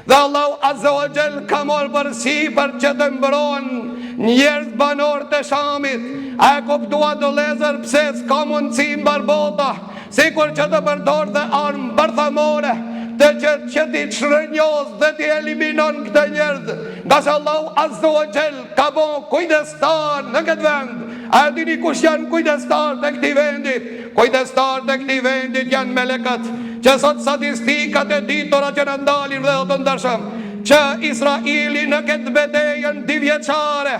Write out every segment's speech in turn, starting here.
Dhe Allahu Azza wa Jall ka marrë përsi për që të mbron njerëz banor të Shamit. A e kuptua do lezër pse s'ka mundësi mbar bota, sikur që të përdor dhe armë bërthamore të që ti shrënjos dhe ti eliminon këtë njerëz. Nga se Allahu Azza wa Jall ka bon kujdestar në këtë vend. A e dini kush janë kujdestar të këtij vendit? Kujdestar të këtij vendit janë melekët, që sot statistikat e ditura që në ndalin dhe të ndërshëm, që Israili në këtë betejën 2 vjeçare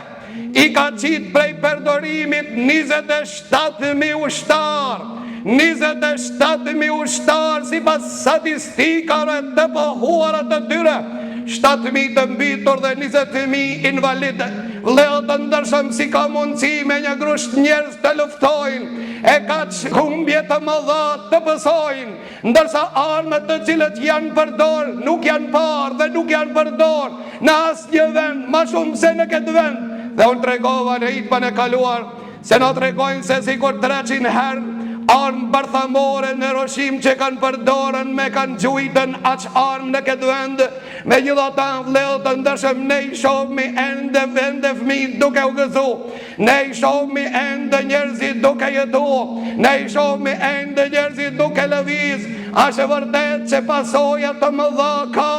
i ka qitë prej përdorimit 27.000 ushtar. 27.000 ushtar si pas statistikave të pohuara të tyre. 7.000 të mbitur dhe 20.000 invalide. Vëllezër të ndërshëm, si ka mundësi me një grusht njerëz të luftojnë, e ka humbje të mëdha të pësojnë, ndërsa armët të cilët janë përdor nuk janë parë dhe nuk janë përdor në asnjë vend, ma shumë se në këtë vend. Dhe unë tregova në hitën e kaluar se na tregojnë se sikur 300 herë armë bërthamore në Hiroshim që kanë përdorën me kanë gjujtën aq armë në këtë vend. Me gjitha ta vëllezër të ndërshëm, ne i shohmi ende fëmijë duke u gëzu, ne i shohmi ende njerëzit duke jetu, ne i shohmi ende njerëzit duke lëviz. Është vërtet që pasoja të mëdha ka,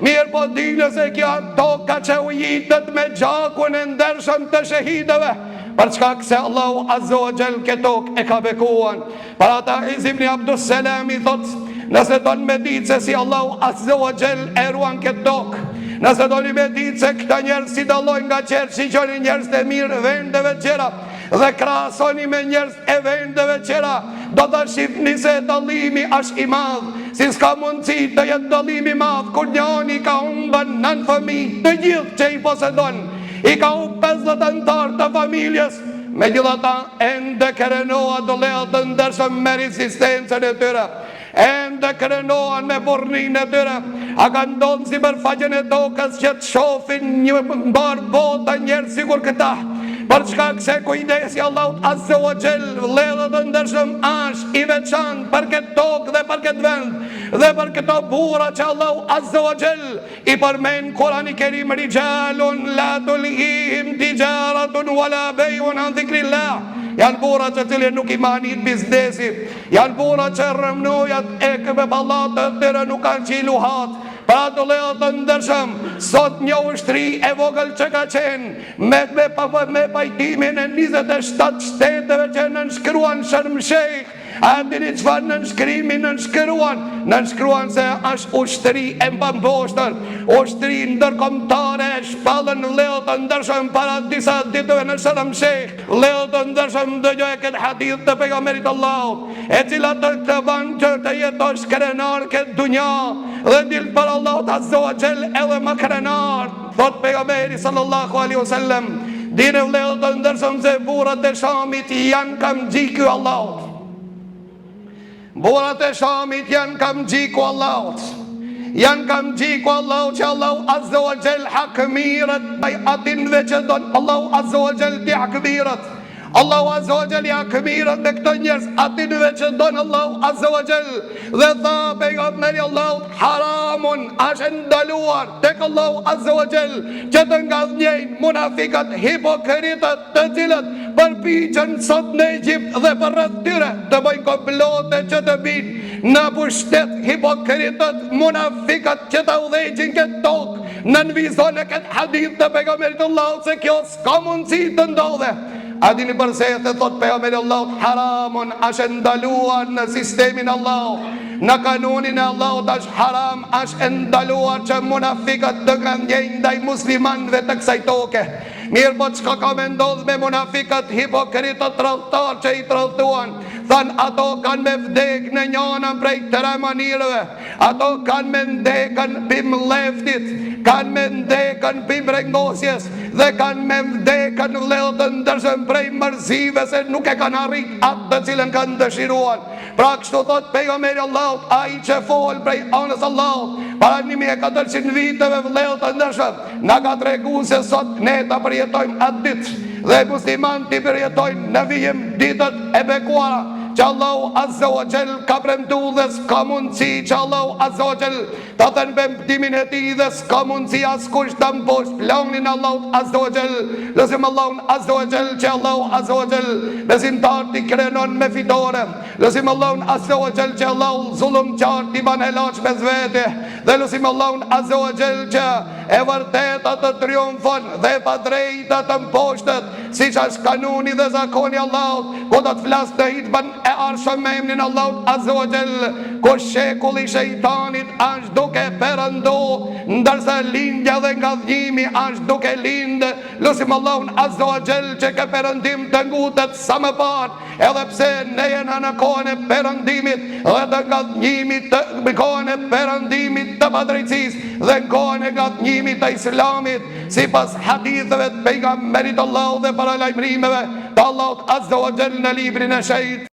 mirë po dini se kjo toka që u jitët me gjakun e ndershëm të shahidëve, për çka se Allahu Azza wa Jall këtok e ka bekuan. Për ata Iz ibn Abdus Salam i thot, nëse do në me ditë se si Allahu Azza wa Jall e ruan këtok, nëse do një me ditë se këta njerëz si dallojnë nga qerë, shiqoni njerëz të mirë vendeve qera dhe krahasoni me njerëz e vendeve qera, do të shifni se dallimi është i madh, si s'ka mundësi të jetë dallimi madh kur njëri ka humbën 9 fëmijë, të gjithë që i posedon, i ka u 50 antar të familjes. Me gjithata ende krenoa do lea të ndërshëm me resistencën e tyre, ende krenoan me burnin e tyre. A ka ndonë si për faqen e tokës që të shofin një mbar bota njerë sikur këta, për çka se kujdesi Allahut Azza wa Jall vëllezër të ndërshëm është i veçantë për këtë tokë dhe për këtë vend dhe për këto burra që Allahu Azza wa Jall i përmend Kurani Kerim, rijalun la tulihim tijaratun wala bay'un an dhikrillah. Janë burra që cilë nuk i manit biznesi, janë burra që rëmnojat e këve ballat të tyre nuk kanë qilu hatë. Pra të leo të ndërshëm, sot një ushtri e vogël që ka qenë me pajtimin e 27 shteteve që nënshkruan Sharm el-Sheikh. A dini çfarë nënshkruan se është ushtri e mbamboshtër, ushtri ndërkombëtare e shpallën leo të ndërshëm para disa ditëve në Sharm el-Sheikh. Leo të ndërshëm dëgjoj këtë hadith të pejgamberit Allahut, e cila të ban që të jetosh krenar këtë dunja dhe dil për Allahut Azza wa Jall edhe më krenar. Thot pejgamberi sallallahu alaihi wasallam, dini vëllezër të ndërshëm se burrat e Shamit janë kam xhiku Allahut. Burrat e Shamit janë kam xhiku Allahut. Janë kam xhiku Allahut që Allahu Azza wa Jall hakmirat by atinve që don Allahu Azza wa Jall ti hakmirat. Allahu Azza wa Jall hakmirat me këto njerëz atinve që don Allahu Azza wa Jall. Dhe tha pejgamberi Allahut, haramun është ndaluar tek Allahu Azza wa Jall që të ngadhnjejnë munafikat, hipokritët të cilët përpiqen sot në Egjipt dhe për rreth tyre të bëjnë komplote që të binë në pushtet, hipokritët, munafikat që të udhëheqin këtë tokë, nënvizon e këtë hadith të pejgamberit Allahut se kjo s'ka mundësi të ndodhe. A dini përse e thot pejgamberi Allahut, haramun është ndaluar në sistemin Allahut, në kanunin e Allahut është haram, është ndaluar që munafikat të ngadhnjejnë ndaj muslimanëve të kësaj toke. Mirë po çka ka me ndodh me munafikat, hipokritët tradhtar që i tradhtuan, than ato kanë me vdek në njënën prej 3 manirëve, ato kanë me ndekën pim leftit, kanë me ndekën pim rengosjes dhe kanë me vdekën vëllezër të ndërshëm prej mërzive se nuk e kanë arrit atë të cilën kanë dëshiruar. Pra kështu thot pejgamberi Allahut, ai që fol prej anës Allahut para 1400 viteve vëllezër të ndërshëm, na ka treguar se sot ne ta përjetojmë atë ditë dhe muslimanët i përjetojnë në vijim ditët e bekuara, që Allahu Azza wa Jall ka premtu dhe s'ka mundësi që Allahu Azza wa Jall ta të nëbëmtimin e ti dhe s'ka mundësi askush të mposh planin Allahu Azza wa Jall. Lësim Allahu Azza wa Jall që Allahu Azza wa Jall besimtar t'i krenon me fitore. Lësim Allahu Azza wa Jall që Allahu zullum qartë i ban helaq me zvete. Dhe lësim Allahu Azza wa Jall që e vërteta të triumfon dhe pa drejta të mposhtet, si që është kanuni dhe zakoni Allahut, ku do të flasë të hitban e arshëm me emnin Allahut Azza wa Jall, ku shekulli shejtanit është duke perëndu, ndërsa lindja dhe nga dhjimi është duke lindë. Lusim Allahun Azza wa Jall që ke perëndim të ngutet sa më parë, edhe pse ne jena në kohën e perëndimit dhe të nga dhjimit të kohën e perëndimit të padrejtësisë dhe në kohën e nga dhjimit të islamit, si pas hadithëve të pejgamberit Allahu dhe paralajmërimeve të Allahut Azza wa Jall në librin e shejt.